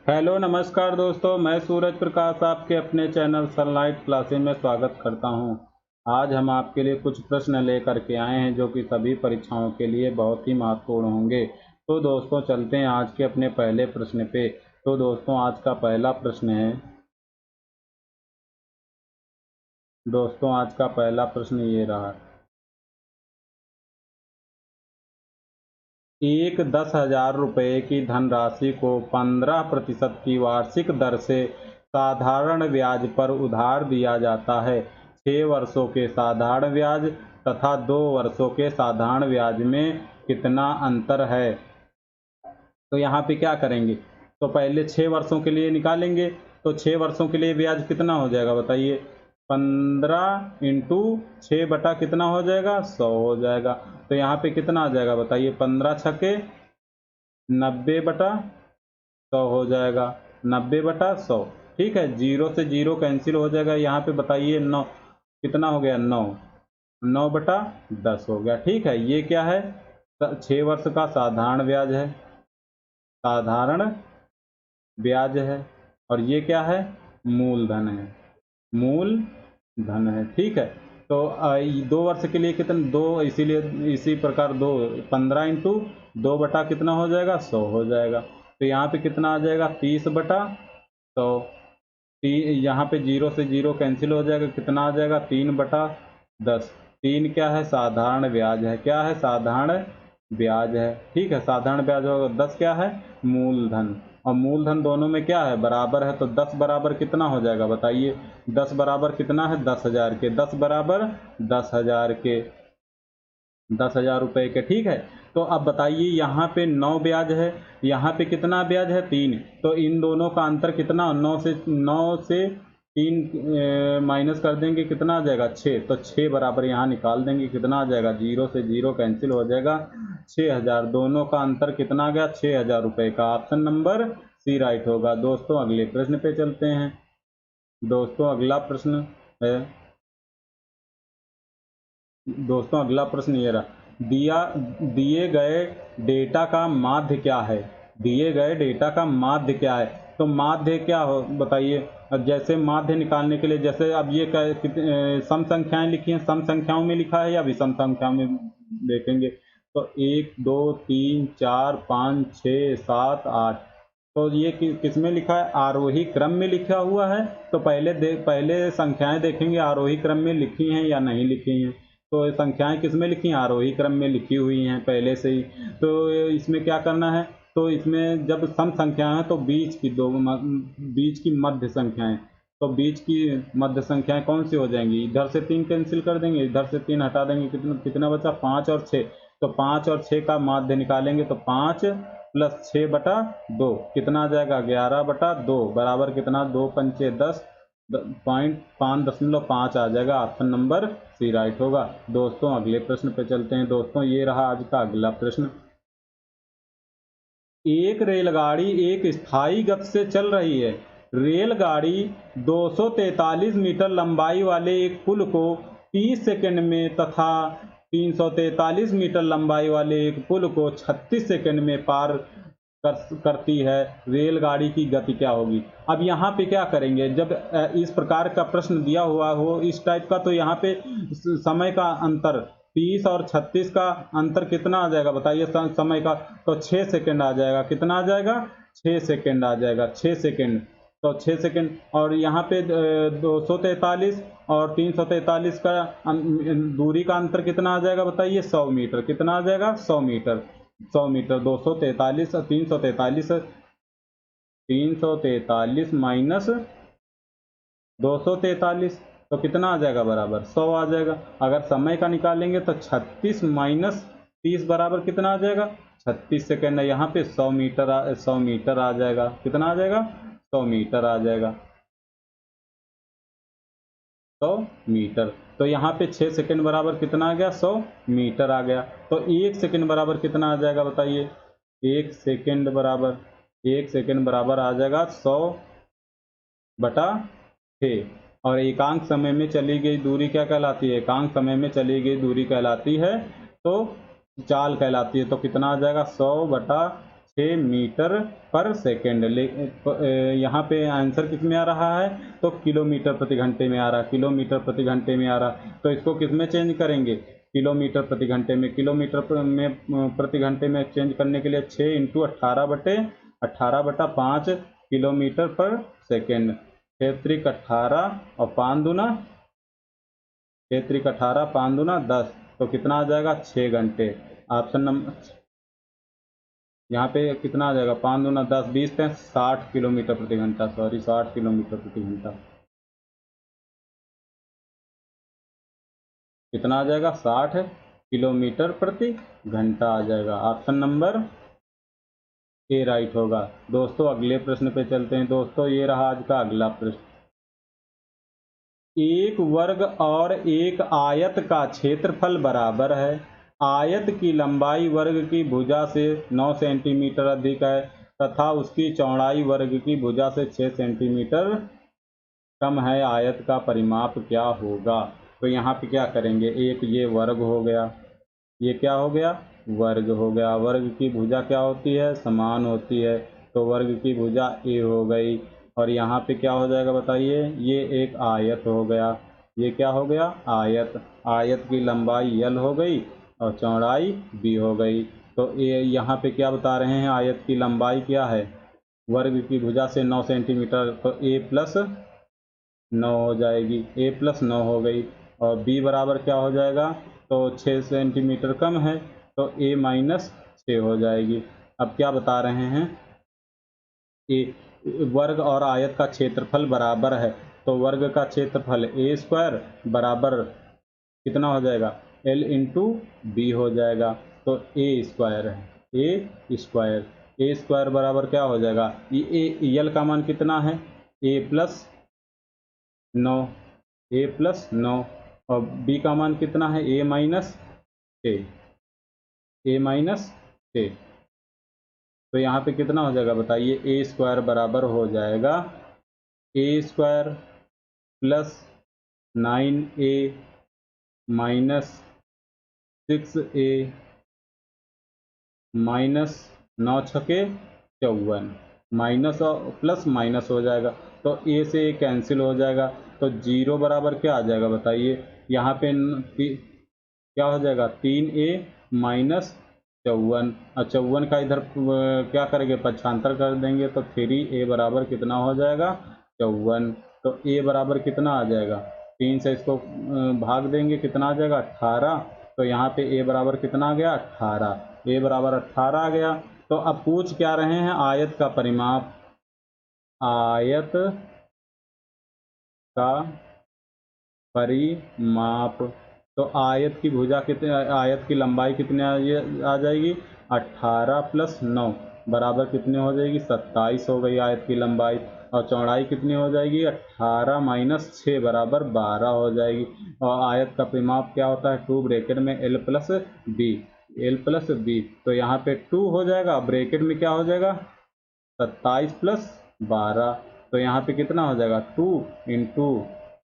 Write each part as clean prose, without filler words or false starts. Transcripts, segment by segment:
Hello नमस्कार दोस्तों, मैं सूरज प्रकाश आपके अपने चैनल सनलाइट क्लासेस में स्वागत करता हूं। आज हम आपके लिए कुछ प्रश्न लेकर के आए हैं जो कि सभी परीक्षाओं के लिए बहुत ही महत्वपूर्ण होंगे। तो दोस्तों चलते हैं आज के अपने पहले प्रश्न पे। तो दोस्तों आज का पहला प्रश्न है। दोस्तों आज का पहला प्रश्न ये रहा। एक 10,000 रुपये की धनराशि को 15% की वार्षिक दर से साधारण ब्याज पर उधार दिया जाता है। 6 वर्षों के साधारण ब्याज तथा 2 वर्षों के साधारण ब्याज में कितना अंतर है? तो यहाँ पे क्या करेंगे? तो पहले 6 वर्षों के लिए निकालेंगे। तो 6 वर्षों के लिए ब्याज कितना हो जाएगा बताइए? 15 इंटू 6 बटा कितना हो जाएगा? 100 हो जाएगा। तो यहाँ पे कितना आ जाएगा बताइए? 15 छक्के 90 बटा 100 हो जाएगा। 90 बटा 100। ठीक है, जीरो से जीरो कैंसिल हो जाएगा। यहाँ पे बताइए 9 कितना हो गया? 9। 9 बटा 10 हो गया। ठीक है, ये क्या है? 6 वर्ष का साधारण ब्याज है, साधारण ब्याज है। और ये क्या है? मूलधन है, मूलधन है। ठीक है, तो 2 वर्ष के लिए कितना? 2, इसीलिए इसी प्रकार 2 15 इंटू 2 बटा कितना हो जाएगा? 100 हो जाएगा। तो यहाँ पे कितना आ जाएगा? 30 बटा 100। यहाँ पे जीरो से जीरो कैंसिल हो जाएगा। कितना आ जाएगा? 3 बटा 10। 3 क्या है? साधारण ब्याज है। क्या है? साधारण ब्याज है। ठीक है, साधारण ब्याज होगा। 10 क्या है? मूलधन। और मूलधन दोनों में क्या है? बराबर है। तो 10 बराबर कितना हो जाएगा बताइए? 10 बराबर कितना है? 10,000 के। 10 बराबर 10,000 के, 10,000 रुपये के। ठीक है, तो अब बताइए यहाँ पे 9 ब्याज है, यहाँ पे कितना ब्याज है? 3। तो इन दोनों का अंतर कितना? 9 से 3 माइनस कर देंगे, कितना आ जाएगा? 6। तो 6 बराबर यहाँ निकाल देंगे, कितना आ जाएगा? जीरो से जीरो कैंसिल हो जाएगा। 6,000, दोनों का अंतर कितना आ गया? 6,000 रुपये का। ऑप्शन नंबर सी राइट होगा। दोस्तों अगले प्रश्न पे चलते हैं। दोस्तों अगला प्रश्न है। दोस्तों अगला प्रश्न ये रहा। दिए गए डेटा का माध्य क्या है? दिए गए डेटा का माध्य क्या है? तो माध्य क्या हो बताइए? अब जैसे माध्य निकालने के लिए, जैसे अब ये सम संख्याएं लिखी हैं, सम संख्याओं में लिखा है या विषम संख्याओं में देखेंगे? तो 1 2 3 4 5 6 7 8। तो ये किस में लिखा है? आरोही क्रम में लिखा हुआ है। तो पहले संख्याएं देखेंगे आरोही क्रम में लिखी हैं या नहीं लिखी हैं। तो ये संख्याएं किस में लिखी हैं? आरोही क्रम में लिखी हुई हैं पहले से ही। तो इसमें क्या करना है? तो इसमें जब सम संख्याएं हैं तो बीच की मध्य संख्याएं, तो बीच की मध्य संख्याएं कौन सी हो जाएंगी? इधर से 3 कैंसिल कर देंगे, इधर से 3 हटा देंगे। कितना कितना बचा? 5 और 6। तो 5 और 6 का माध्य निकालेंगे तो 5 प्लस 6 बटा 2 कितना आ जाएगा? 11 बटा 2 बराबर कितना? 2 पंचे 10, 5.5 आ जाएगा। ऑप्शन नंबर सी राइट होगा। दोस्तों अगले प्रश्न पे चलते हैं। दोस्तों ये रहा आज का अगला प्रश्न। एक रेलगाड़ी एक स्थायी गति से चल रही है। रेलगाड़ी 243 मीटर लंबाई वाले एक पुल को 30 सेकंड में तथा 343 मीटर लंबाई वाले एक पुल को 36 सेकंड में पार करती है। रेलगाड़ी की गति क्या होगी? अब यहाँ पे क्या करेंगे? जब इस प्रकार का प्रश्न दिया हुआ हो इस टाइप का, तो यहाँ पे समय का अंतर 30 और 36 का अंतर कितना आ जाएगा बताइए? समय का तो 6 सेकंड आ जाएगा। कितना आ जाएगा? 6 सेकंड आ जाएगा। 6 सेकंड, तो 6 सेकंड। और यहाँ पे 243 और 343 का दूरी का अंतर कितना आ जाएगा बताइए? 100 मीटर। कितना आ जाएगा? 100 मीटर। 100 मीटर। 243 और 343, 343 माइनस 243, तो कितना आ जाएगा? बराबर 100 आ जाएगा। अगर समय का निकालेंगे तो 36 माइनस 30 बराबर कितना आ जाएगा? 36 सेकेंड है। यहाँ पे 100 मीटर 100 मीटर आ जाएगा। कितना आ जाएगा? 100 मीटर आ जाएगा। 100 मीटर। तो यहाँ पे 6 सेकंड बराबर कितना आ गया? 100 मीटर आ गया। तो 1 सेकंड बराबर कितना आ जाएगा बताइए? 1 सेकंड बराबर, 1 सेकंड बराबर आ जाएगा 100 बटा 6। और एकांक समय में चली गई दूरी क्या कहलाती है? एकांक समय में चली गई दूरी कहलाती है तो चाल कहलाती है। तो कितना आ जाएगा? 100 बटा 6 मीटर पर सेकेंड। यहाँ पे आंसर किस में आ रहा है, तो किलोमीटर प्रति घंटे में आ रहा है, किलोमीटर प्रति घंटे में आ रहा है। तो इसको किस में चेंज करेंगे, किलोमीटर प्रति घंटे में। किलोमीटर में प्रति घंटे में चेंज करने के लिए 6 इंटू 18/5 किलोमीटर पर सेकेंड। 6 त्रिक 18 और 5 दूना 6 त्रिक 18, 5 दूना 10, तो कितना आ जाएगा 6 घंटे। ऑप्शन नंबर यहाँ पे कितना आ जाएगा, 5 दूना 10, 20 पे 60 किलोमीटर प्रति घंटा, सॉरी 60 किलोमीटर प्रति घंटा। कितना आ जाएगा, 60 किलोमीटर प्रति घंटा आ जाएगा। ऑप्शन नंबर ए राइट होगा। दोस्तों अगले प्रश्न पे चलते हैं। दोस्तों ये रहा आज का अगला प्रश्न। एक वर्ग और एक आयत का क्षेत्रफल बराबर है। आयत की लंबाई वर्ग की भुजा से 9 सेंटीमीटर अधिक है तथा उसकी चौड़ाई वर्ग की भुजा से 6 सेंटीमीटर कम है। आयत का परिमाप क्या होगा। तो यहाँ पे क्या करेंगे, एक ये वर्ग हो गया, ये क्या हो गया, वर्ग हो गया। वर्ग की भुजा क्या होती है, समान होती है, तो वर्ग की भुजा ए हो गई। और यहाँ पे क्या हो जाएगा बताइए, ये एक आयत हो गया, ये क्या हो गया, आयत। आयत की लंबाई l हो गई और चौड़ाई b हो गई। तो ये यहाँ पे क्या बता रहे हैं, आयत की लंबाई क्या है, वर्ग की भुजा से 9 सेंटीमीटर, तो a प्लस 9 हो जाएगी, a प्लस 9 हो गई। और b बराबर क्या हो जाएगा, तो 6 सेंटीमीटर कम है, तो a माइनस 6 हो जाएगी। अब क्या बता रहे हैं, ए वर्ग और आयत का क्षेत्रफल बराबर है, तो वर्ग का क्षेत्रफल ए स्क्वायर बराबर कितना हो जाएगा, एल इंटू बी हो जाएगा। तो ए स्क्वायर है, ए स्क्वायर बराबर क्या हो जाएगा, ये यल का मान कितना है, ए प्लस 9 और बी का मान कितना है, ए माइनस 6। तो यहाँ पे कितना हो जाएगा बताइए, ए स्क्वायर बराबर हो जाएगा a square plus 9a minus 6a minus 9 छके 54, माइनस और प्लस माइनस हो जाएगा, तो ए से ए कैंसिल हो जाएगा। तो 0 बराबर क्या आ जाएगा बताइए, यहाँ पे क्या हो जाएगा, 3a माइनस 54, और 54 का इधर क्या करेंगे, पक्षांतर कर देंगे, तो 3a बराबर कितना हो जाएगा, 54। तो a बराबर कितना आ जाएगा, 3 से इसको भाग देंगे, कितना आ जाएगा 18। तो यहाँ पे a बराबर कितना आ गया, 18, a बराबर 18 आ गया। तो अब पूछ क्या रहे हैं, आयत का परिमाप। आयत का परिमाप, तो आयत की भुजा कितने, आयत की लंबाई कितने आ जाएगी, 18 प्लस 9 बराबर कितने हो जाएगी, 27 हो गई आयत की लंबाई। और चौड़ाई कितनी हो जाएगी, 18 माइनस 6 बराबर 12 हो जाएगी। और आयत का परिमाप क्या होता है, 2 ब्रैकेट में l प्लस बी, तो यहाँ पे 2 हो जाएगा, ब्रैकेट में क्या हो जाएगा, 27 प्लस 12, तो यहाँ पे कितना हो जाएगा, 2 इंटू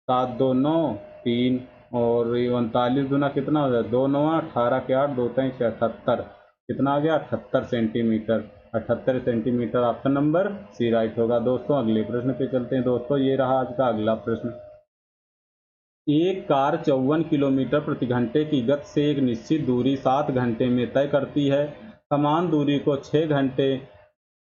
7 2 9 3 और 39 दूना कितना हो जाएगा, 2 9 18 के 8 2 3 78, कितना आ गया 78 centimetre. 78 centimetre option number C right होगा। दोस्तों अगले प्रश्न पे चलते हैं। दोस्तों ये रहा आज का अगला प्रश्न। एक कार 54 किलोमीटर प्रति घंटे की गति से एक निश्चित दूरी 7 घंटे में तय करती है। समान दूरी को 6 घंटे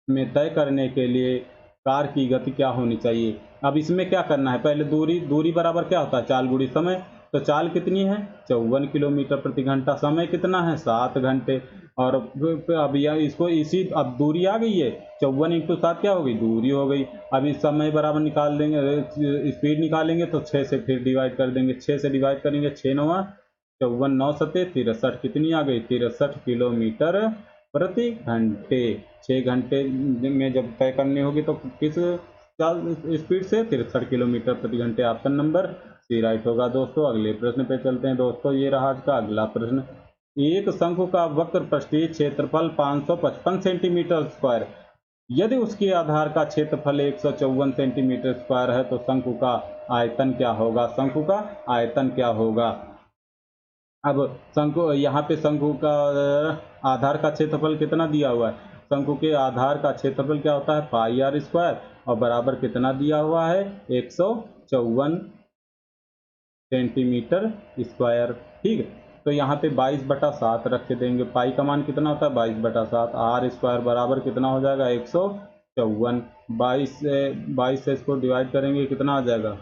में तय करने के लिए कार की गति क्या होनी चाहिए। अब इसमें क्या करना है, पहले दूरी बराबर क्या होता है, चाल गुणी समय। तो चाल कितनी है, 54 किलोमीटर प्रति घंटा, समय कितना है 7 घंटे। और अब यह इसको इसी, अब दूरी आ गई है, 54 इंटू 7 क्या हो गई, दूरी हो गई। अब इस समय बराबर निकाल देंगे, स्पीड निकालेंगे, तो 6 से फिर डिवाइड कर देंगे, 6 से डिवाइड करेंगे, 6 9 54 9 7 63, कितनी आ गई 63 किलोमीटर प्रति घंटे। 6 घंटे में जब तय करनी होगी तो किस स्पीड से, 63 किलोमीटर प्रति घंटे। ऑप्शन नंबर सी राइट होगा। दोस्तों अगले प्रश्न पे चलते हैं। दोस्तों ये रहा आज का अगला प्रश्न। एक शंकु का वक्र पृष्ठीय क्षेत्रफल 555 सेंटीमीटर स्क्वायर, यदि उसके आधार का क्षेत्रफल 154 सेंटीमीटर स्क्वायर है तो शंकु का आयतन क्या होगा। शंकु का आयतन क्या होगा। अब शंकु, यहाँ पे शंकु का आधार का क्षेत्रफल कितना दिया हुआ है, शंकु के आधार का क्षेत्रफल क्या होता है पाई आर स्क्वायर, और बराबर कितना दिया हुआ है 154 सेंटीमीटर स्क्वायर। ठीक है, तो यहाँ पे 22/7 रख के देंगे। पाई का मान कितना होता है 22/7, आर स्क्वायर बराबर कितना हो जाएगा 154। 22 से इसको डिवाइड करेंगे कितना आ जाएगा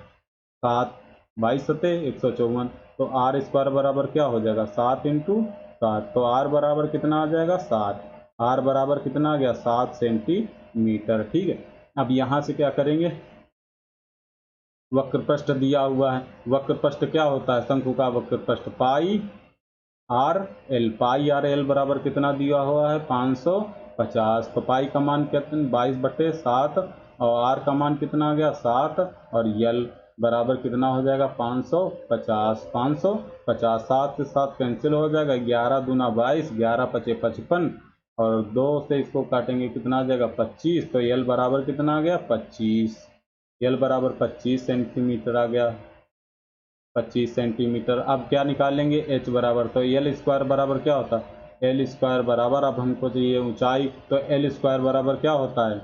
7, 22 सते 154, तो आर स्क्वायर बराबर क्या हो जाएगा 7 इंटू 7, तो आर बराबर कितना आ जाएगा 7, आर बराबर कितना आ गया 7 सेंटीमीटर। ठीक है, अब यहाँ से क्या करेंगे, वक्र पृष्ठ दिया हुआ है, वक्र पृष्ठ क्या होता है शंकु का वक्र पृष्ठ पाई आर एल, पाई आर एल बराबर कितना दिया हुआ है 550, तो पाई का मान कितना 22/7 और आर का मान कितना आ गया 7, और यल बराबर कितना हो जाएगा 550, 550, 7 से 7 कैंसिल हो जाएगा, 11 दूना 22, 11 पचे 55, और 2 से इसको काटेंगे कितना आ जाएगा 25, तो यल बराबर कितना आ गया 25, यल बराबर 25 सेंटीमीटर आ गया, 25 सेंटीमीटर। अब क्या निकालेंगे एच बराबर, तो एल स्क्वायर बराबर क्या होता है एल स्क्वायर बराबर, अब हमको चाहिए ऊंचाई, तो एल स्क्वायर बराबर क्या होता है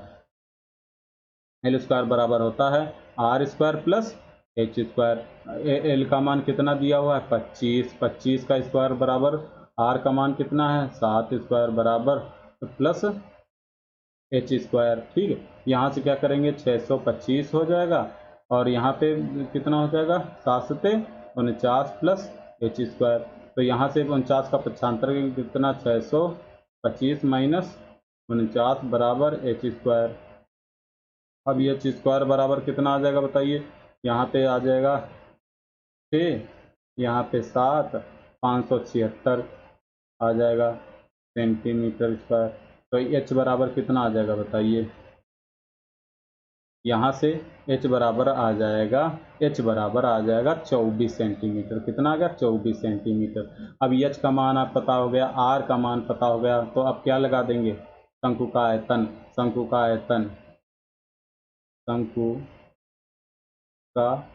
एल स्क्वायर बराबर होता है R square plus H square. L का मान कितना दिया हुआ है 25, 25 का स्क्वायर बराबर आर का मान कितना है 7 स्क्वायर बराबर प्लस एच स्क्वायर। ठीक है, यहाँ से क्या करेंगे 625 हो जाएगा, और यहाँ पे कितना हो जाएगा 7 सते 49 प्लस एच स्क्वायर, तो यहाँ से 49 का पक्षांतर कितना 625 माइनस 49 बराबर एच स्क्वायर। अब एच स्क्वायर बराबर कितना आ जाएगा बताइए, यहाँ पे आ जाएगा 6, यहाँ पे 7, 576 आ जाएगा सेंटीमीटर स्क्वायर, तो एच बराबर कितना आ जाएगा बताइए, यहाँ से h बराबर आ जाएगा 24 सेंटीमीटर, कितना आ गया 24 सेंटीमीटर। अब h का मान आप पता हो गया, r का मान पता हो गया, तो अब क्या लगा देंगे शंकु का आयतन, शंकु का आयतन, शंकु का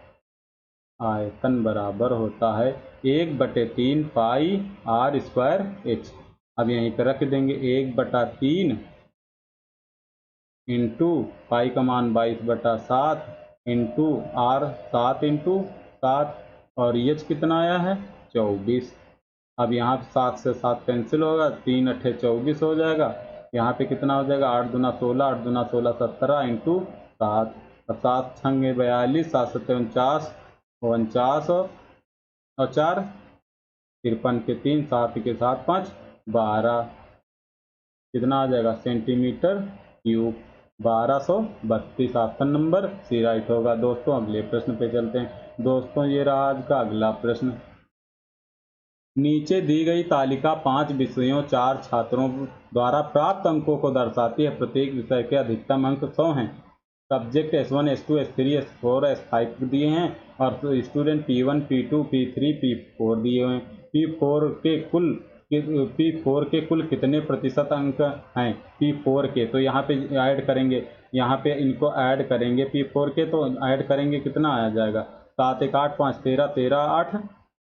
आयतन बराबर होता है 1/3 पाई आर स्क्वायर एच। अब यहीं पर रख देंगे 1/3 इंटू पाई का मान 22/7 इंटू आर 7 इंटू 7, और एच कितना आया है 24। अब यहाँ 7 से 7 कैंसिल होगा, 3 अट्ठे 24 हो जाएगा, यहाँ पे कितना हो जाएगा 8 दूना 16, 8 दूना 16 17 इंटू 7, और 7 छंगे 42, 7 सत्ते 49, 49 और 4 53 के 3, 7 के 7 5 12, कितना आ जाएगा centimetre cube, 1232। Option number C right होगा। दोस्तों अगले प्रश्न पे चलते हैं। दोस्तों ये रहा आज का अगला प्रश्न। नीचे दी गई तालिका 5 विषयों 4 छात्रों द्वारा प्राप्त अंकों को दर्शाती है। प्रत्येक विषय के अधिकतम अंक 100 हैं। Subject S1, S2, S3, S4, S5 दिए हैं, और student P1, P2, P3, P4 दिए हुए हैं। P4 के कुल कितने प्रतिशत अंक हैं P4 के, तो यहाँ पे ऐड करेंगे, यहाँ पे इनको ऐड करेंगे P4 के, तो ऐड करेंगे कितना आ जाएगा 7 1 8 5 13, 13 8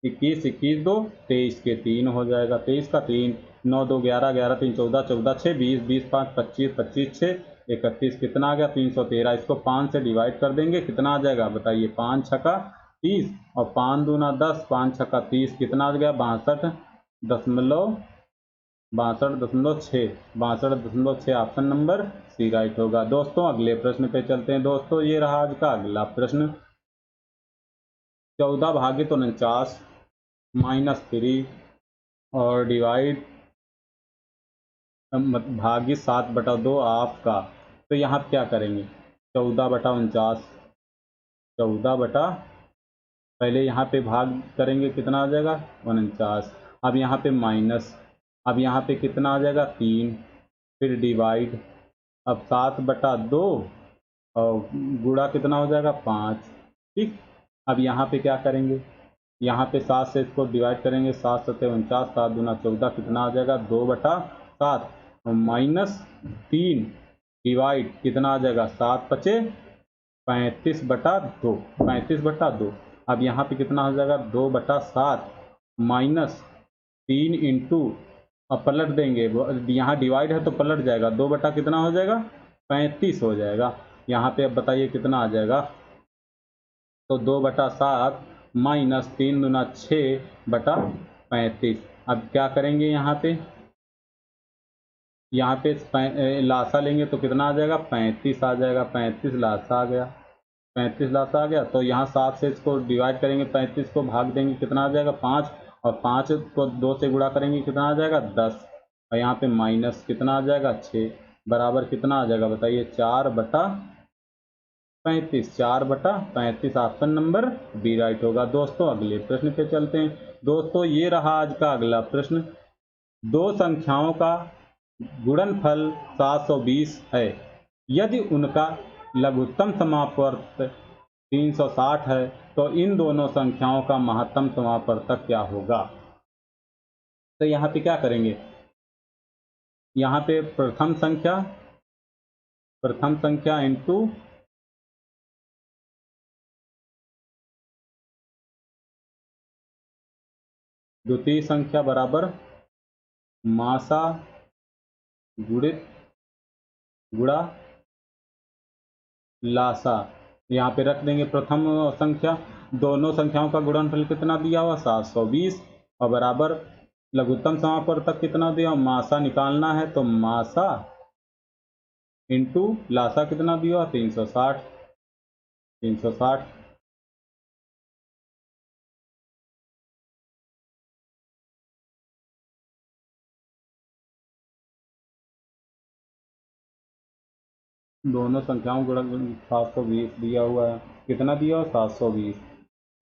21, 21 2 23 के 3 हो जाएगा, 23 का 3, 9 2 11, 11 3 14, 14 6 20, 20 5 25, 25 6 31, कितना आ गया 313। इसको 5 से डिवाइड कर देंगे, कितना आ जाएगा बताइए 5 छक्का 30, और 5 दूना 10, 5 छक्का 30, कितना आ गया 62.6, 62.6। ऑप्शन नंबर सी राइट होगा। दोस्तों अगले प्रश्न पे चलते हैं। दोस्तों ये रहा आज का अगला प्रश्न। 14 भागित 49 -3 और डिवाइड भागित 7/2 आपका, तो यहाँ क्या करेंगे 14/49, 14 पहले यहाँ पे भाग करेंगे, कितना आ जाएगा 49, अब यहाँ पे माइनस, अब यहाँ पे कितना आ जाएगा 3, फिर डिवाइड, अब 7/2 और गुणा कितना हो जाएगा 5। ठीक, अब यहाँ पे क्या करेंगे, यहाँ पे 7 से इसको डिवाइड करेंगे, 7 सत्ते 49, 7 दूना 14, कितना आ जाएगा 2/7 -3 डिवाइड, कितना आ जाएगा 7 पचे 35/2, 35/2। अब यहाँ पे कितना हो जाएगा 2/7 -3 इंटू, अब पलट देंगे, यहाँ डिवाइड है तो पलट जाएगा, 2 बटा कितना हो जाएगा 35 हो जाएगा। यहाँ पे अब बताइए कितना आ जाएगा, तो 2/7 माइनस 3×6/35। अब क्या करेंगे, यहाँ पे लासा लेंगे तो कितना आ जाएगा 35 आ जाएगा, 35 लासा आ गया, 35 लासा आ गया। तो यहाँ 7 से इसको डिवाइड करेंगे, 35 को भाग देंगे कितना आ जाएगा 5, और 5 को 2 से गुणा करेंगे कितना आ जाएगा 10, और यहाँ पे माइनस कितना आ जाएगा 6, बराबर कितना आ जाएगा बताइए 4/35, 4/35 ऑप्शन नंबर बी राइट होगा। दोस्तों अगले प्रश्न पे चलते हैं। दोस्तों ये रहा आज का अगला प्रश्न। दो संख्याओं का गुणनफल 720 है, यदि उनका लघुत्तम समापवर्त 360 है तो इन दोनों संख्याओं का महत्तम समापवर्तक क्या होगा। तो यहाँ पे क्या करेंगे, यहाँ पे प्रथम संख्या इंटू द्वितीय संख्या बराबर मासा गुणित गुणा लासा। यहाँ पे रख देंगे प्रथम संख्या, दोनों संख्याओं का गुणनफल कितना दिया हुआ 720, और बराबर लघुत्तम समापवर्तक कितना दिया, मासा निकालना है तो मासा इंटू लासा कितना दिया हुआ 360, 360। दोनों संख्याओं गुणन 720 दिया हुआ है, कितना दिया हुआ 720,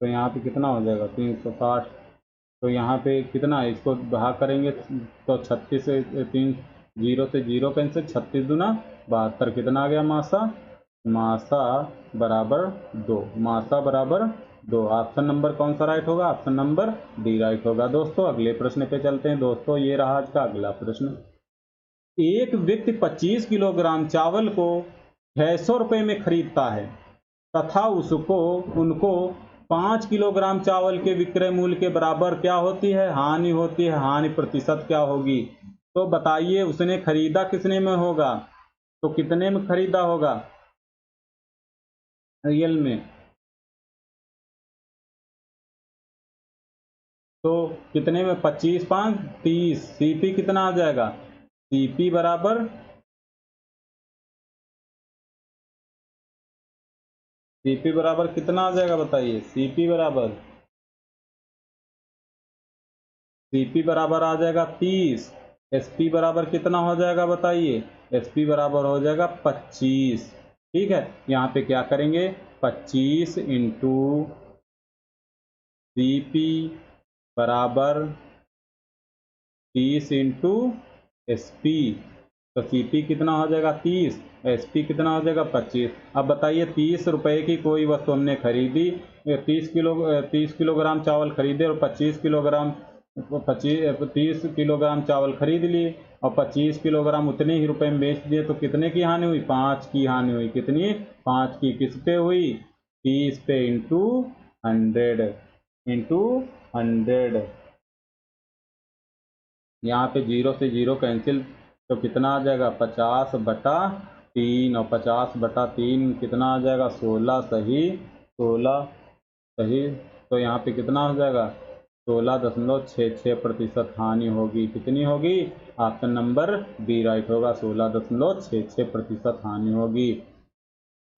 तो यहाँ पे कितना हो जाएगा 360। तो यहाँ पे कितना है, इसको भाग करेंगे तो 36 से 3, 0 से 0 कैंसिल, 36 दूना 72, कितना आ गया मासा, मासा बराबर 2, मासा बराबर 2। ऑप्शन नंबर कौन सा राइट होगा, ऑप्शन नंबर डी राइट होगा। दोस्तों अगले प्रश्न पे चलते हैं। दोस्तों ये रहा आज का अगला प्रश्न। एक व्यक्ति 25 किलोग्राम चावल को 600 रुपये में खरीदता है तथा उनको 5 किलोग्राम चावल के विक्रय मूल्य के बराबर क्या होती है, हानि होती है। हानि प्रतिशत क्या होगी, तो बताइए उसने खरीदा कितने में होगा, तो कितने में खरीदा होगा रियल में, तो कितने में 25 5 30, सीपी कितना आ जाएगा, सीपी बराबर, सीपी बराबर कितना आ जाएगा बताइए, सीपी बराबर आ जाएगा 30। एसपी बराबर कितना हो जाएगा बताइए, एसपी बराबर हो जाएगा 25। ठीक है, यहाँ पे क्या करेंगे 25 इंटू सीपी बराबर 30 इंटू एसपी, तो सीपी कितना हो जाएगा 30, एसपी कितना हो जाएगा 25। अब बताइए 30 रुपए की कोई वस्तु हमने खरीदी, 30 किलोग्राम चावल खरीदे और 30 किलोग्राम चावल खरीद लिए और 25 किलोग्राम उतने ही रुपए में बेच दिए, तो कितने की हानि हुई, 5 की हानि हुई। कितनी, 5 की। किस पे हुई, 30 पे इंटू 100। यहाँ पे 0 से 0 कैंसिल, तो कितना आ जाएगा 50/3, और 50/3 कितना आ जाएगा 16 सही, 16 सही। तो यहाँ पे कितना हो जाएगा 16.66% हानि होगी। कितनी होगी, ऑप्शन नंबर बी राइट होगा, 16.66% हानि होगी।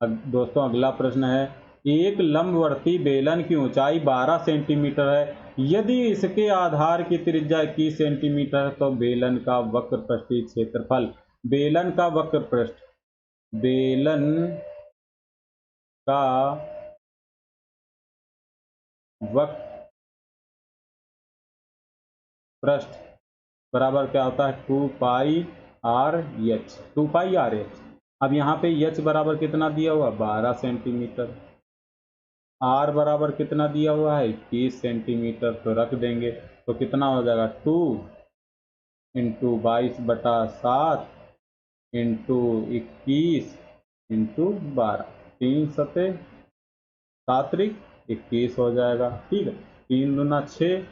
अब दोस्तों अगला प्रश्न है, एक लंबवर्ती बेलन की ऊंचाई 12 सेंटीमीटर है, यदि इसके आधार की त्रिज्या 21 सेंटीमीटर है तो बेलन का वक्र पृष्ठीय क्षेत्रफल, बेलन का वक्र पृष्ठ, बेलन का वक्र पृष्ठ बराबर क्या होता है 2πr/h, 2πr/h। अब यहाँ पे h बराबर कितना दिया हुआ 12 सेंटीमीटर, r बराबर कितना दिया हुआ है 21 सेंटीमीटर, तो रख देंगे तो कितना हो जाएगा 2 इंटू 22/7 इंटू 21 इंटू 12, 3 सते 7 21 हो जाएगा। ठीक है, 3 दूना 6,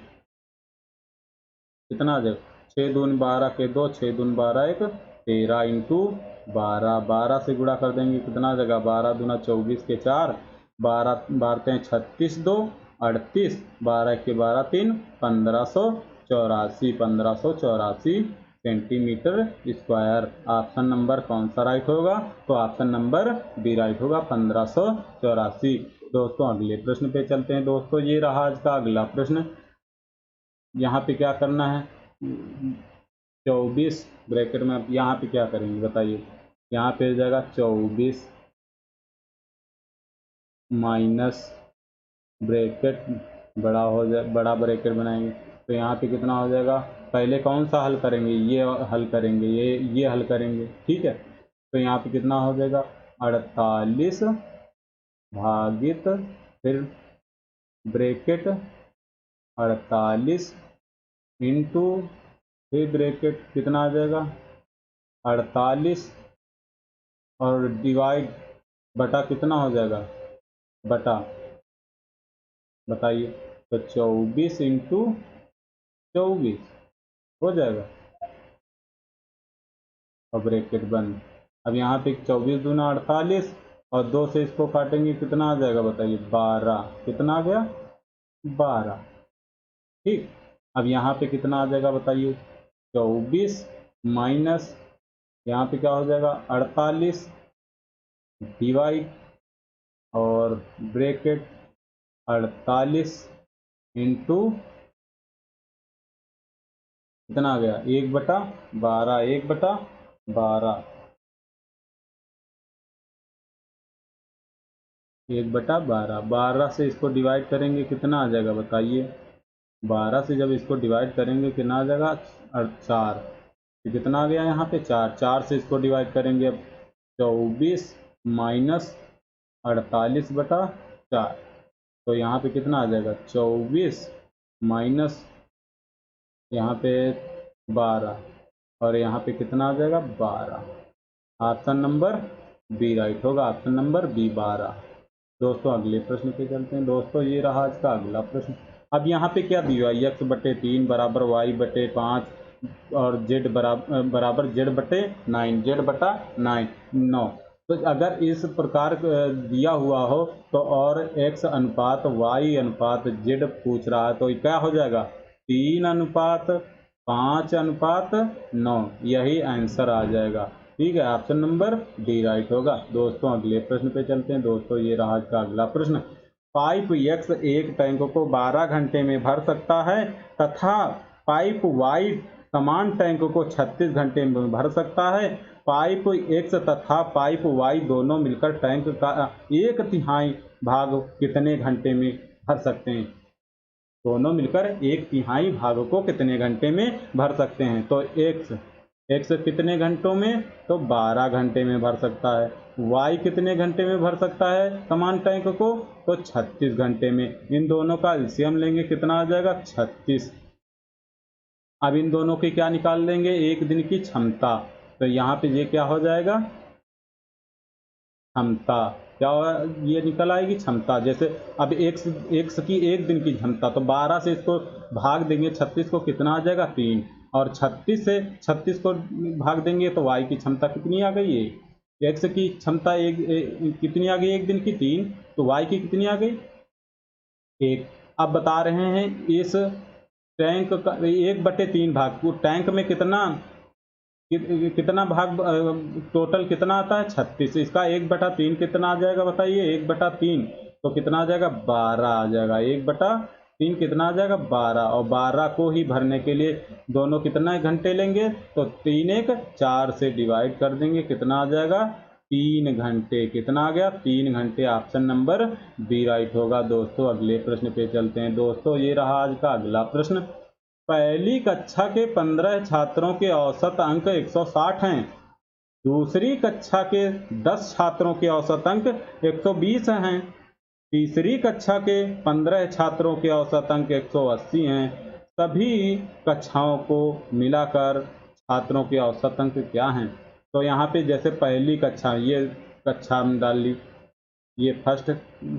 कितना आ जाएगा 6 दून 12 के 2, 6 दून 12 1 13 इंटू 12, 12 से गुणा कर देंगे कितना जगह 12 दूना 24 के 4, 12 बारते हैं 36 2 38, 12 के 12 3 1584, 1584 सेंटीमीटर स्क्वायर। ऑप्शन नंबर कौन सा राइट होगा? तो ऑप्शन नंबर बी राइट होगा, 1584। दोस्तों अगले प्रश्न पे चलते हैं। दोस्तों ये रहा आज का अगला प्रश्न। यहाँ पे क्या करना है, 24 ब्रैकेट में, अब यहाँ पे क्या करेंगे बताइए। यहाँ पे हो जाएगा 24 माइनस ब्रैकेट बड़ा हो जाए, बड़ा ब्रैकेट बनाएंगे तो यहाँ पे कितना हो जाएगा। पहले कौन सा हल करेंगे, ये हल करेंगे, ये हल करेंगे, ठीक है। तो यहाँ पे कितना हो जाएगा 48 भागित फिर ब्रैकेट 48 इंटू फिर ब्रैकेट कितना आ जाएगा 48 और डिवाइड बटा कितना हो जाएगा बटा, बताइए। तो 24 इंटू 24 हो जाएगा और ब्रैकेट बंद। अब यहाँ पे 24 दूना 48 और 2 से इसको काटेंगे कितना आ जाएगा बताइए 12, कितना आ गया 12, ठीक। अब यहाँ पे कितना आ जाएगा बताइए 24 माइनस यहाँ पे क्या हो जाएगा 48 डिवाइड और ब्रैकेट 48 इंटू कितना आ गया 1/12, 1/12, 1/12, 12 से इसको डिवाइड करेंगे कितना आ जाएगा बताइए। 12 से जब इसको डिवाइड करेंगे कितना आ जाएगा 4, तो कितना आ गया यहाँ पे 4, 4 से इसको डिवाइड करेंगे अब 24 माइनस 48/4, तो यहाँ पे कितना आ जाएगा 24 माइनस यहाँ पे 12 और यहाँ पे कितना आ जाएगा 12। ऑप्शन नंबर बी राइट होगा, ऑप्शन नंबर बी 12। दोस्तों अगले प्रश्न पे चलते हैं। दोस्तों ये रहा आज का अगला प्रश्न। अब यहाँ पे क्या दिया हुआ है, x/3 बराबर y/5 और z बराबर z/9, z/9 9। तो अगर इस प्रकार दिया हुआ हो तो और x अनुपात y अनुपात z पूछ रहा है तो क्या हो जाएगा 3:5:9, यही आंसर आ जाएगा, ठीक है। ऑप्शन नंबर डी राइट होगा। दोस्तों अगले प्रश्न पे चलते हैं। दोस्तों ये रहा आज का अगला प्रश्न। पाइप x एक टैंक को 12 घंटे में भर सकता है तथा पाइप y समान टैंक को 36 घंटे में भर सकता है। पाइप x तथा पाइप y दोनों मिलकर टैंक का 1/3 भाग कितने घंटे में भर सकते हैं। दोनों मिलकर 1/3 भाग को कितने घंटे में भर सकते हैं। तो x कितने घंटों में, तो 12 घंटे में भर सकता है। y कितने घंटे में भर सकता है समान टैंक को, तो 36 घंटे में। इन दोनों का एलसीएम लेंगे कितना आ जाएगा 36। अब इन दोनों की क्या निकाल लेंगे, एक दिन की क्षमता। तो यहाँ पे ये क्या हो जाएगा क्षमता, क्या होगा ये निकल आएगी क्षमता। जैसे अब x की एक दिन की क्षमता, तो 12 से इसको भाग देंगे 36 को कितना आ जाएगा 3, और 36 से 36 को भाग देंगे तो y की क्षमता कितनी आ गई है, x की क्षमता कितनी आ गई एक दिन की 3, तो y की कितनी आ गई 1। अब बता रहे हैं इस टैंक का 1/3 भाग, वो टैंक में कितना भाग टोटल कितना आता है 36, इसका 1/3 कितना आ जाएगा बताइए 1/3, तो कितना आ जाएगा 12 आ जाएगा। 1/3 कितना आ जाएगा 12, और 12 को ही भरने के लिए दोनों कितना घंटे लेंगे, तो 3 1 4 से डिवाइड कर देंगे कितना आ जाएगा 3 घंटे। कितना आ गया 3 घंटे। ऑप्शन नंबर बी राइट होगा। दोस्तों अगले प्रश्न पे चलते हैं। दोस्तों ये रहा आज का अगला प्रश्न। पहली कक्षा के 15 छात्रों के औसत अंक 160 हैं। दूसरी कक्षा के 10 छात्रों के औसत अंक 120 हैं। तीसरी कक्षा के 15 छात्रों के औसत अंक 180 हैं। सभी कक्षाओं को मिलाकर छात्रों के औसत अंक क्या हैं। तो यहाँ पे जैसे पहली कक्षा, ये कक्षा हम डाल ली, ये फर्स्ट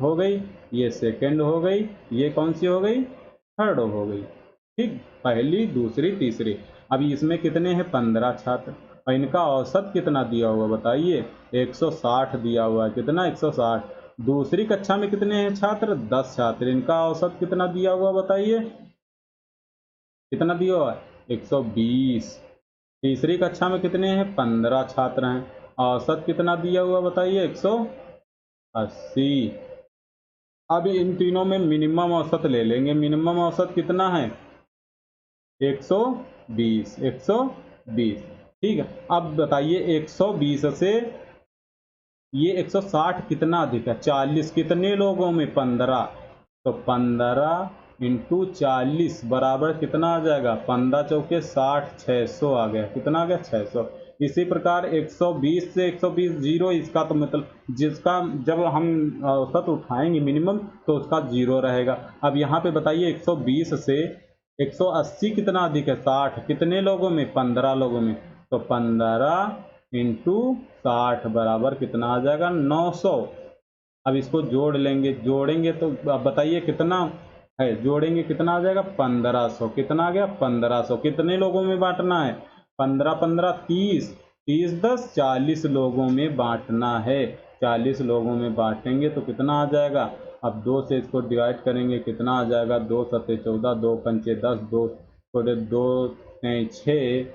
हो गई, ये सेकंड हो गई, ये कौन सी हो गई थर्ड हो गई, ठीक। पहली दूसरी तीसरी। अभी इसमें कितने हैं 15 छात्र और इनका औसत कितना दिया हुआ बताइए 160 दिया हुआ है। कितना 160। दूसरी कक्षा में कितने हैं छात्र 10 छात्र, इनका औसत कितना दिया हुआ बताइए कितना दिया हुआ है 120। तीसरी कक्षा में कितने हैं 15 छात्र हैं, औसत कितना दिया हुआ बताइए 180। अब इन तीनों में मिनिमम औसत ले लेंगे, मिनिमम औसत कितना है 120 120। ठीक है, अब बताइए 120 से ये 160 कितना अधिक है 40, कितने लोगों में 15, तो 15 इंटू 40 बराबर कितना आ जाएगा 15 चौके 60, 600 आ गया। कितना आ गया 600। इसी प्रकार 120 से 120 जीरो, इसका तो मतलब जिसका जब हम औसत उठाएंगे मिनिमम तो उसका जीरो रहेगा। अब यहाँ पे बताइए 120 से 180 कितना अधिक है 60, कितने लोगों में 15 लोगों में, तो 15 इंटू 60 बराबर कितना आ जाएगा 900। अब इसको जोड़ लेंगे, जोड़ेंगे तो अब बताइए कितना है, जोड़ेंगे कितना आ जाएगा 1500। कितना आ गया 1500। कितने लोगों में बांटना है 15 15 30, 30 10 40 लोगों में बांटना है। 40 लोगों में बांटेंगे तो कितना आ जाएगा, अब 2 से इसको डिवाइड करेंगे कितना आ जाएगा 2 सत्ते 14, 2 पंचे 10, 2 2 तेई 6,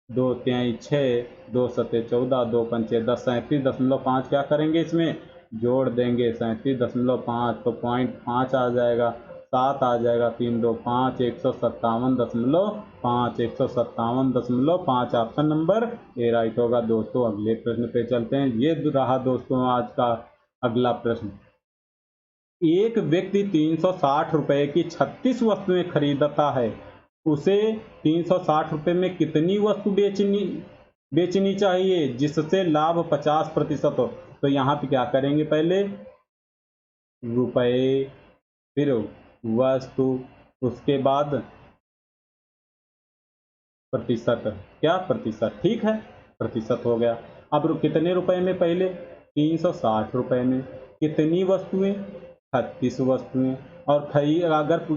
2 तेई 6, 2 सत्ते 14, 2 पंचे 10, 37.5 क्या करेंगे इसमें जोड़ देंगे 37.5, तो 0.5 आ जाएगा, 7 आ जाएगा, 3 2 5, 157.5, 157.5 ऑप्शन नंबर ए राइट होगा। दोस्तों अगले प्रश्न पे चलते हैं। ये रहा दोस्तों आज का अगला प्रश्न। एक व्यक्ति 360 रुपए की 36 वस्तुएं खरीदता है, उसे 360 रुपए में कितनी वस्तु बेचनी चाहिए जिससे लाभ 50% हो। तो यहाँ पे क्या करेंगे, पहले रुपए, फिर वस्तु, उसके बाद प्रतिशत। क्या प्रतिशत, ठीक है प्रतिशत हो गया। अब कितने रुपए में, पहले 360 रुपए में, कितनी वस्तुएं 36 वस्तुएं, और अगर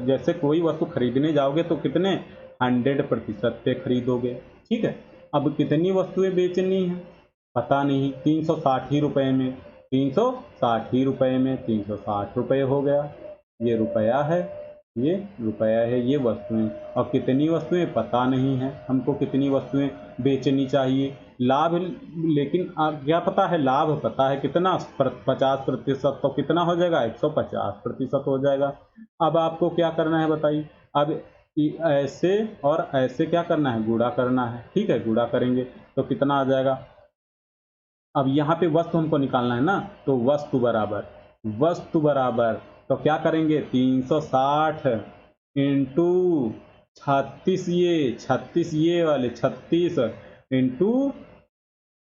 जैसे कोई वस्तु खरीदने जाओगे तो कितने 100% पे खरीदोगे। ठीक है, अब कितनी वस्तुएं बेचनी है पता नहीं, 360 ही रुपए में, 360 ही रुपए में 360 रुपए हो गया। ये रुपया है, ये रुपया है, ये वस्तुएं, और कितनी वस्तुएं पता नहीं है हमको, कितनी वस्तुएं बेचनी चाहिए। लाभ लेकिन क्या पता है, लाभ पता है कितना 50%, तो कितना हो जाएगा 150% हो जाएगा। अब आपको क्या करना है बताइए, अब ऐसे और ऐसे क्या करना है, गुणा करना है। ठीक है, गुणा करेंगे तो कितना आ जाएगा। अब यहाँ पे वस्तु हमको निकालना है ना, तो वस्तु बराबर तो क्या करेंगे 360 इंटू 36, ये 36 ये वाले 36 इंटू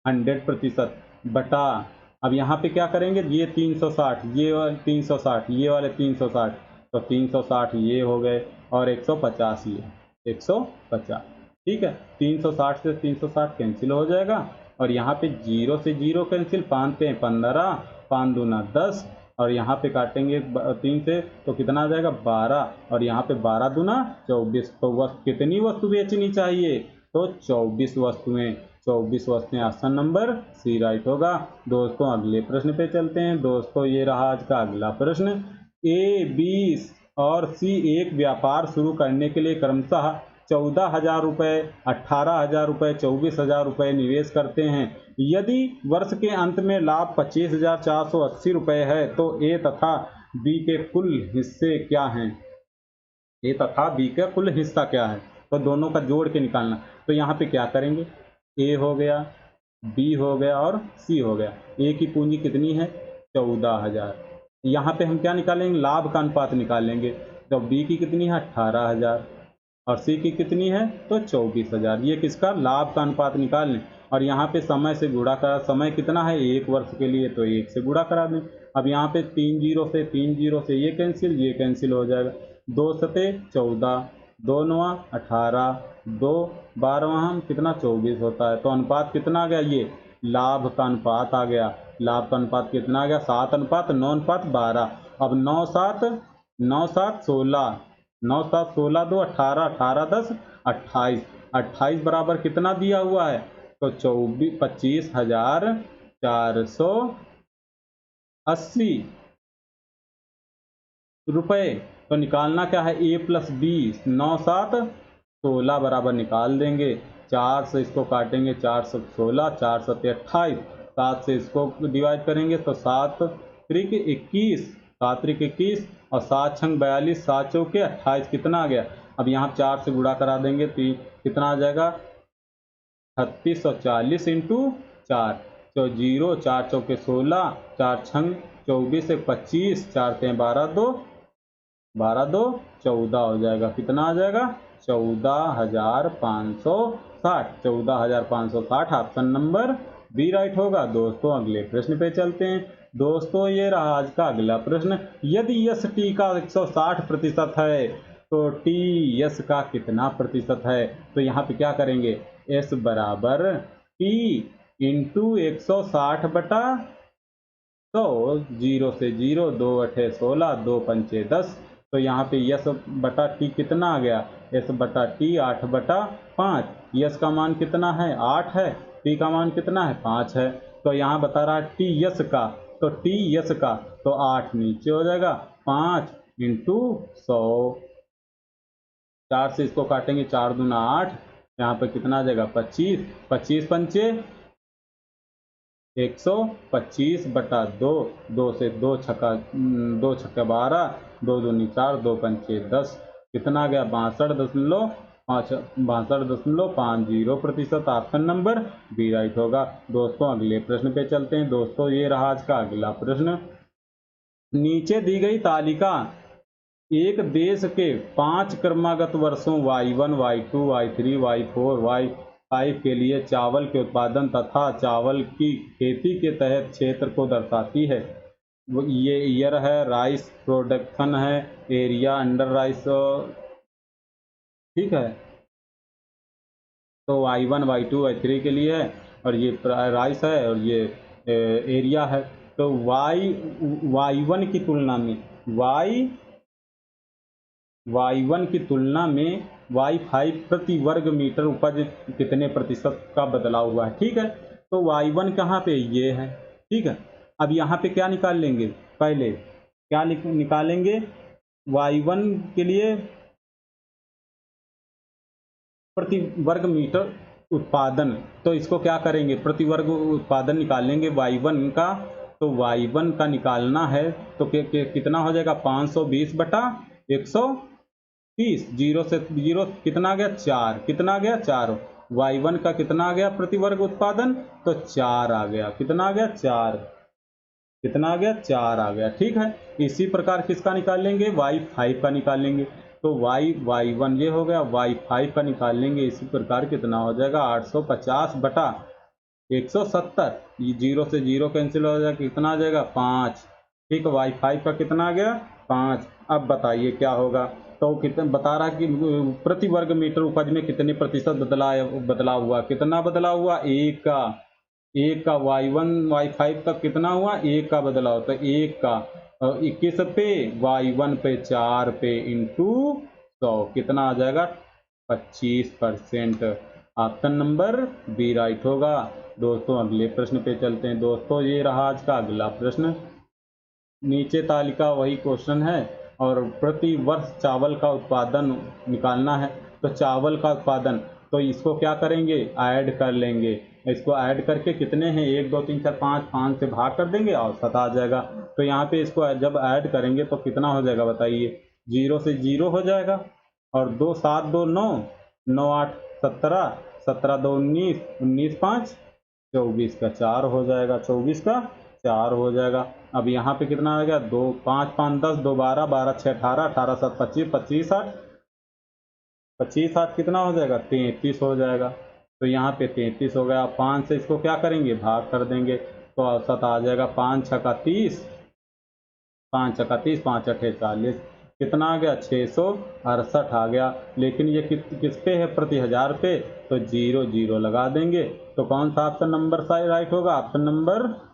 100% बटा, अब यहाँ पे क्या करेंगे ये 360, ये वाले 360, ये वाले 360, तो 360 ये हो गए और 150 ये 150। ठीक है, 360 से 360 कैंसिल हो जाएगा और यहाँ पे 0 से 0 कैंसिल, 5 पे 15, 5 दूना 10, और यहाँ पे काटेंगे 3 से तो कितना आ जाएगा 12, और यहाँ पे 12 दूना 24। तो कितनी वस्तु बेचनी चाहिए, तो 24 वस्तुएं। 24 वस्तुएं, ऑप्शन नंबर सी राइट होगा। दोस्तों अगले प्रश्न पे चलते हैं। दोस्तों ये रहा आज का अगला प्रश्न। ए, बी और सी एक व्यापार शुरू करने के लिए क्रमशः 14,000 रुपये, 18,000 रुपये, 24,000 रुपये निवेश करते हैं। यदि वर्ष के अंत में लाभ 25,480 रुपये है तो ए तथा बी के कुल हिस्से क्या हैं। ए तथा बी का कुल हिस्सा क्या है, तो दोनों का जोड़ के निकालना। तो यहाँ पे क्या करेंगे, ए हो गया, बी हो गया और सी हो गया। ए की पूंजी कितनी है 14,000, यहाँ पे हम क्या निकालेंगे, लाभ का अनुपात निकालेंगे। तो बी की कितनी है 18,000 और सी की कितनी है तो 24,000। ये किसका लाभ का अनुपात निकाल लें, और यहाँ पे समय से गुणा करा, समय कितना है 1 वर्ष के लिए, तो 1 से गुणा करा दें। अब यहाँ पे 3 जीरो से ये कैंसिल हो जाएगा। 2 सते 14, 2 9 18, 2 12 कितना 24 होता है। तो अनुपात कितना आ गया, ये लाभ का अनुपात आ गया। लाभ का अनुपात कितना आ गया 7:9:12। अब 9 7 16, 9 7 16 2 18, 18 10 28, 28 बराबर कितना दिया हुआ है, तो 25,480 रुपये। तो निकालना क्या है, a प्लस बी, 9 7 16 बराबर निकाल देंगे। 4 से इसको काटेंगे, 4 से 16, 4 सत्ते 28, 7 से इसको डिवाइड करेंगे तो 7 त्रिक 21, 7 त्रिक 21 और 7 छंग 42, 7 चौके 28, कितना आ गया। अब यहाँ 4 से गुणा करा देंगे तो कितना आ जाएगा, 3640 इंटू 4, तो 0, 4 चौके 16, 4 छंग 24 से 25, 4 ते 12 2, 12 2 14 हो जाएगा। कितना आ जाएगा, 14,560, 14,560 ऑप्शन नंबर बी राइट होगा। दोस्तों अगले प्रश्न पे चलते हैं। दोस्तों ये रहा आज का अगला प्रश्न। यदि यस टी का 160% है तो टी यस का कितना प्रतिशत है। तो यहाँ पे क्या करेंगे, एस बराबर टी इंटू 160 बटा 100, 0 से 0, 2 अठे 16, 2 पंचे 10। तो यहाँ पे यस बटा टी कितना आ गया, एस बटा टी 8 बटा 5। यस का मान कितना है, 8 है, टी का मान कितना है, 5 है। तो यहाँ बता रहा है टी यस का, तो टी यस का तो 8 नीचे हो जाएगा, 5 इंटू 100, 4 से इसको काटेंगे, 4 दूना 8, यहाँ पे कितना आ जाएगा 25, 25 पंचे 125 बटा 2, 2 से 2 छक्का 2 छक्का 12, 2 दूनी 4, 2 पंचे 10, कितना आ गया 62.50% ऑप्शन नंबर बी राइट होगा। दोस्तों अगले प्रश्न पे चलते हैं। दोस्तों ये रहा आज का अगला प्रश्न। नीचे दी गई तालिका एक देश के 5 क्रमागत वर्षों Y1, Y2, Y3, Y4, Y5 के लिए चावल के उत्पादन तथा चावल की खेती के तहत क्षेत्र को दर्शाती है। ये ईयर है, राइस प्रोडक्शन है, एरिया अंडर राइस, ठीक है। तो Y1, Y2, Y3 के लिए है और ये राइस है और ये एरिया है। तो Y1 की तुलना में Y1 की तुलना में Y5 प्रति वर्ग मीटर उपज कितने प्रतिशत का बदलाव हुआ है, ठीक है। तो Y1 कहाँ पे, ये है, ठीक है। अब यहाँ पे क्या निकाल लेंगे, पहले क्या निकालेंगे, Y1 के लिए प्रति वर्ग मीटर उत्पादन, तो इसको क्या करेंगे, प्रति वर्ग उत्पादन निकालेंगे Y1 का। तो Y1 का निकालना है तो कितना हो जाएगा, 520 बटा 130, 0 से 0 कितना आ गया 4, कितना आ गया 4। Y1 का कितना आ गया प्रति वर्ग उत्पादन, तो 4 आ गया, कितना आ गया 4, कितना आ गया 4 आ गया, ठीक है। इसी प्रकार किसका निकालेंगे, Y5 का निकालेंगे। तो Y1 ये हो गया, Y5 का निकालेंगे इसी प्रकार कितना हो जाएगा 850 बटा 170, 0 से 0 कैंसिल हो जाएगा, कितना आ जाएगा 5, ठीक है। Y5 का कितना आ गया 5। अब बताइए क्या होगा, तो कितने बता रहा कि प्रति वर्ग मीटर उपज में कितने प्रतिशत बदलाव हुआ, कितना बदलाव हुआ, एक का Y1 Y5 तक कितना हुआ, 1 का बदलाव, तो 1 का 21 पे, Y1 पे 4 पे इंटू 100, कितना आ जाएगा 25%। ऑप्शन नंबर बी राइट होगा। दोस्तों अगले प्रश्न पे चलते हैं। दोस्तों ये रहा आज का अगला प्रश्न। नीचे तालिका वही क्वेश्चन है और प्रति वर्ष चावल का उत्पादन निकालना है। तो चावल का उत्पादन, तो इसको क्या करेंगे, ऐड कर लेंगे। इसको ऐड करके कितने हैं, 1 2 3 4 5, 5 से भाग कर देंगे और 7 आ जाएगा। तो यहाँ पे इसको जब ऐड करेंगे तो कितना हो जाएगा बताइए, 0 से 0 हो जाएगा और 2 7 2 9, 9 8 17, 17 2 19, 19 5 24 का 4 हो जाएगा, 24 का 4 हो जाएगा। अब यहाँ पे कितना आ गया, 2 5 5 10, 2 12, 12 6 18, 18 7 25, 25 8, 25 8 कितना हो जाएगा 33 हो जाएगा। तो यहाँ पे 33 हो गया। 5 से इसको क्या करेंगे, भाग कर देंगे तो औसत आ जाएगा 5 छक्का 30, 5 छक्का 30, 5 अठे 40, कितना आ गया 668 आ गया। लेकिन ये किस पे है, प्रति हजार पे, तो 0 0 लगा देंगे। तो कौन सा ऑप्शन नंबर साइड राइट होगा, ऑप्शन नंबर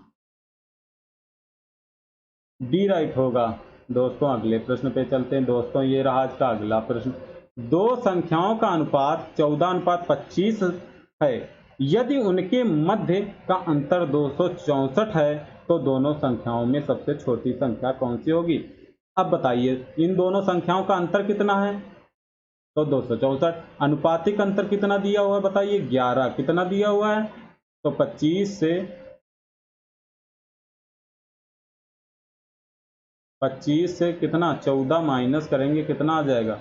डी राइट होगा। दोस्तों अगले प्रश्न पे चलते हैं। दोस्तों ये रहा आज का अगला प्रश्न। दो संख्याओं का अनुपात 14:25 है, यदि उनके मध्य का अंतर 264 है तो दोनों संख्याओं में सबसे छोटी संख्या कौन सी होगी। अब बताइए इन दोनों संख्याओं का अंतर कितना है, तो 264। अनुपातिक अंतर कितना दिया हुआ है बताइए, 11। कितना दिया हुआ है, तो 25 से कितना 14 माइनस करेंगे, कितना आ जाएगा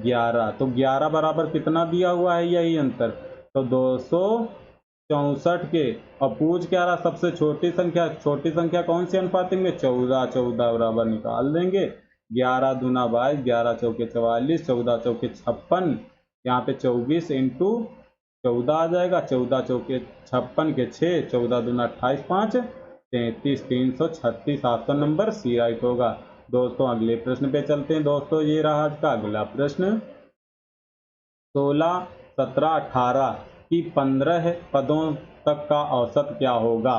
11। तो 11 बराबर कितना दिया हुआ है, यही अंतर, तो 264 के। और पूछ क्या रहा, सबसे छोटी संख्या कौन सी अनुपातिक में, 14। 14 बराबर निकाल देंगे, 11 दूना 22, 11 चौके 44, 14 चौके 56, यहाँ पे 24 इंटू 14 आ जाएगा, 14 चौके 56 के 6, 14 दूना 28, 5 33, 336। ऑप्शन नंबर सी राइट होगा। दोस्तों अगले प्रश्न पे चलते हैं। दोस्तों ये रहा आज का अगला प्रश्न। 16, 17, 18 की 15 पदों तक का औसत क्या होगा।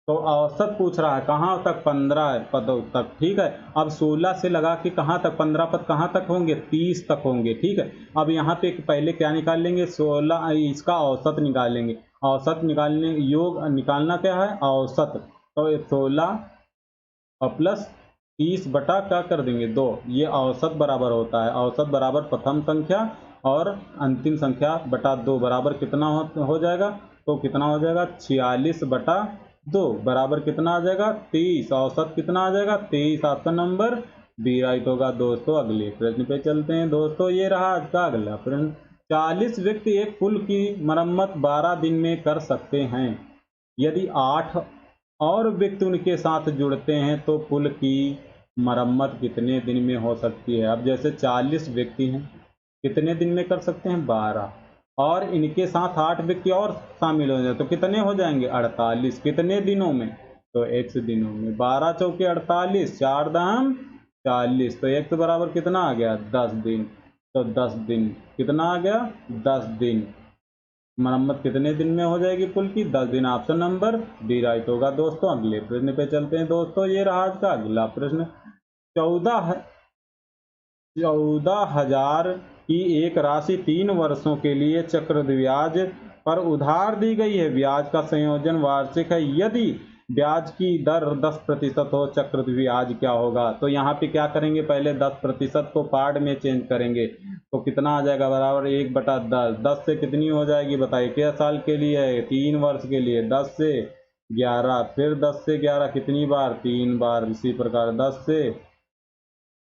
तो औसत पूछ रहा है, कहाँ तक, 15 पदों तक, ठीक है। अब 16 से लगा के कहाँ तक, 15 पद कहाँ तक होंगे, 30 तक होंगे, ठीक है। अब यहाँ पे पहले क्या निकाल लेंगे, 16 इसका औसत निकालेंगे। औसत निकालने, योग निकालना क्या है, औसत। तो 16 और प्लस 30 बटा क्या कर देंगे 2, ये औसत बराबर होता है। औसत बराबर प्रथम संख्या और अंतिम संख्या बटा 2 बराबर कितना हो जाएगा, तो कितना हो जाएगा 46 बटा 2 बराबर कितना आ जाएगा 30। औसत कितना आ जाएगा 23। ऑप्शन नंबर बी राइट होगा। दोस्तों अगले प्रश्न पे चलते हैं। दोस्तों ये रहा आज का अगला प्रश्न। 40 व्यक्ति एक पुल की मरम्मत 12 दिन में कर सकते हैं, यदि 8 और व्यक्ति उनके साथ जुड़ते हैं तो पुल की मरम्मत कितने दिन में हो सकती है। अब जैसे 40 व्यक्ति हैं, कितने दिन में कर सकते हैं 12, और इनके साथ 8 व्यक्ति और शामिल हो जाए तो कितने हो जाएंगे 48। कितने दिनों में, तो x दिनों में। 12 चौके 48, 4 दाम 40, तो x बराबर कितना आ गया 10 दिन। तो 10 दिन कितना आ गया 10 दिन। मरम्मत कितने दिन में हो जाएगी पुल की, 10 दिन। ऑप्शन नंबर डी राइट होगा। दोस्तों अगले प्रश्न पे चलते हैं। दोस्तों ये रहा आज का अगला प्रश्न। 14,000 की एक राशि 3 वर्षों के लिए चक्रवृद्धि पर उधार दी गई है। ब्याज का संयोजन वार्षिक है, यदि ब्याज की दर 10% हो, चक्रवृद्धि ब्याज क्या होगा। तो यहाँ पे क्या करेंगे, पहले 10% को पार्ट में चेंज करेंगे, तो कितना आ जाएगा बराबर 1/10। 10 से कितनी हो जाएगी बताइए, क्या साल के लिए है 3 वर्ष के लिए, 10 से 11, फिर 10 से 11 कितनी बार 3 बार। इसी प्रकार 10 से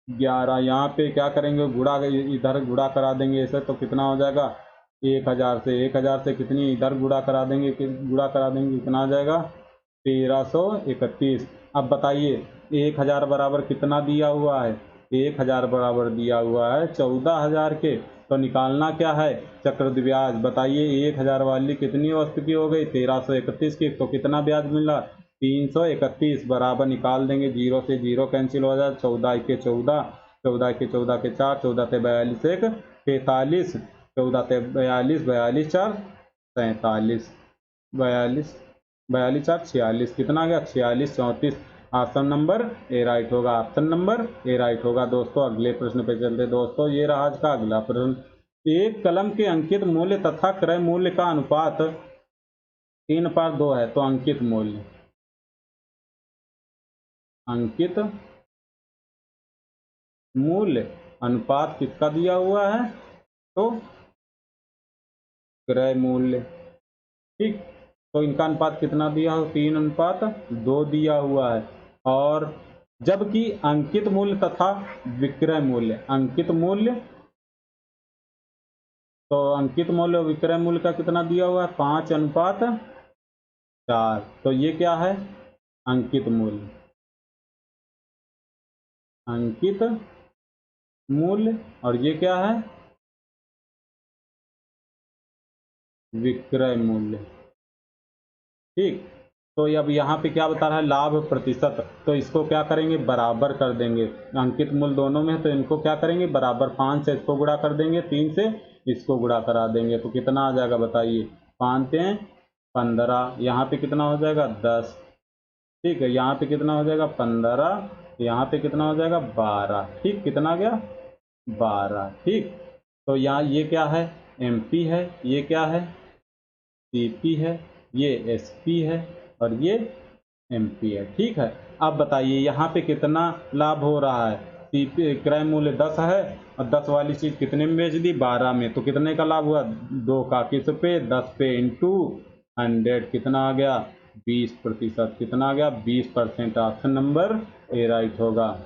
11 यहाँ पे क्या करेंगे, गुणा, इधर गुणा करा देंगे ऐसे, तो कितना हो जाएगा 1000 से कितनी इधर गुणा करा देंगे, कितना आ जाएगा 1331। अब बताइए 1000 बराबर कितना दिया हुआ है, 1000 बराबर दिया हुआ है 14,000 के। तो निकालना क्या है चक्रवृद्धि ब्याज, बताइए 1000 वाली कितनी वस्तु की हो गई 1331 की, तो कितना ब्याज मिला 331 बराबर निकाल देंगे, 0 से 0 कैंसिल हो जाए, 14 के 14, 14 के 14 के 4, 14 से 42 एक 43, 14 से 42, 42 4 47, 42 42 4 46, कितना आ गया 46 34। ऑप्शन नंबर ए राइट होगा। ऑप्शन नंबर ए राइट होगा। दोस्तों अगले प्रश्न पे चलते। दोस्तों ये रहा आज का अगला प्रश्न। एक कलम के अंकित मूल्य तथा क्रय मूल्य का अनुपात 3/2 है, तो अंकित मूल्य अनुपात किसका दिया हुआ है, तो क्रय मूल्य, ठीक। तो इनका अनुपात कितना दिया हो 3/2 दिया हुआ है। और जबकि अंकित मूल्य तथा विक्रय मूल्य, अंकित मूल्य और विक्रय मूल्य का कितना दिया हुआ है 5/4। तो ये क्या है अंकित मूल्य और ये क्या है विक्रय मूल्य, ठीक। तो अब यहाँ पे क्या बता रहा है लाभ प्रतिशत, तो इसको क्या करेंगे बराबर कर देंगे। अंकित मूल्य दोनों में है तो इनको क्या करेंगे बराबर, 5 से इसको गुणा कर देंगे, 3 से इसको गुणा करा देंगे, तो कितना आ जाएगा बताइए 5 से 15, यहाँ पे कितना हो जाएगा 10, ठीक है। यहाँ पे कितना हो जाएगा 15, यहाँ पे कितना हो जाएगा 12, ठीक। कितना आ गया 12, ठीक। तो यहाँ ये क्या है, MP है, ये क्या है, CP है, ये SP है और ये MP है। ठीक है, अब बताइए यहाँ पे कितना लाभ हो रहा है। CP क्रय मूल्य 10 है और 10 वाली चीज़ कितने में बेच दी, 12 में, तो कितने का लाभ हुआ, 2 का किस पे, 10 पे इंटू 100, कितना आ गया, 20%। कितना आ गया, 20%। ऑप्शन नंबर ए राइट होगा।